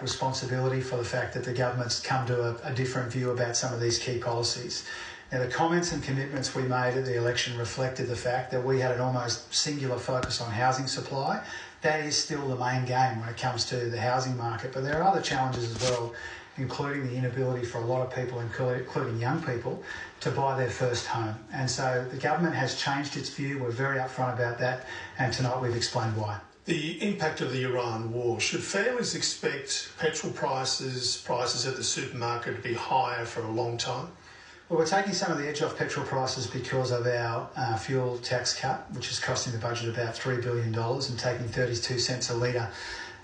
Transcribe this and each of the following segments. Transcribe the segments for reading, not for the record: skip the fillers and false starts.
responsibility for the fact that the government's come to a different view about some of these key policies. Now, the comments and commitments we made at the election reflected the fact that we had an almost singular focus on housing supply. That is still the main game when it comes to the housing market, but there are other challenges as well, including the inability for a lot of people, including young people, to buy their first home. And so the government has changed its view. We're very upfront about that, and tonight we've explained why. The impact of the Iran war. Should families expect petrol prices at the supermarket to be higher for a long time? Well, we're taking some of the edge off petrol prices because of our fuel tax cut, which is costing the budget about $3 billion, and taking 32 cents a litre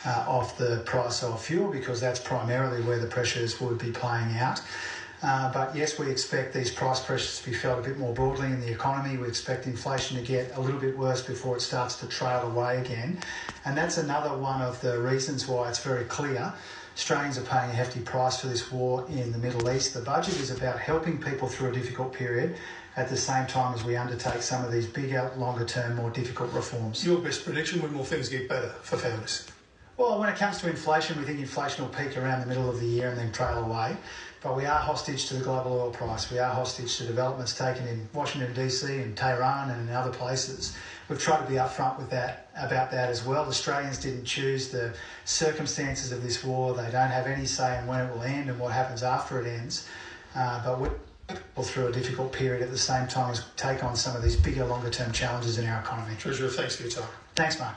off the price of fuel, because that's primarily where the pressures would be playing out. But yes, we expect these price pressures to be felt a bit more broadly in the economy. We expect inflation to get a little bit worse before it starts to trail away again. And that's another one of the reasons why it's very clear Australians are paying a hefty price for this war in the Middle East. The budget is about helping people through a difficult period at the same time as we undertake some of these bigger, longer-term, more difficult reforms. Your best prediction, when will things get better for families? Well, when it comes to inflation, we think inflation will peak around the middle of the year and then trail away. But we are hostage to the global oil price. We are hostage to developments taken in Washington, DC and Tehran and in other places. We've tried to be upfront with about that as well. Australians didn't choose the circumstances of this war. They don't have any say in when it will end and what happens after it ends. But we're through a difficult period at the same time as take on some of these bigger, longer-term challenges in our economy. Treasurer, thanks for your time. Thanks, Mark.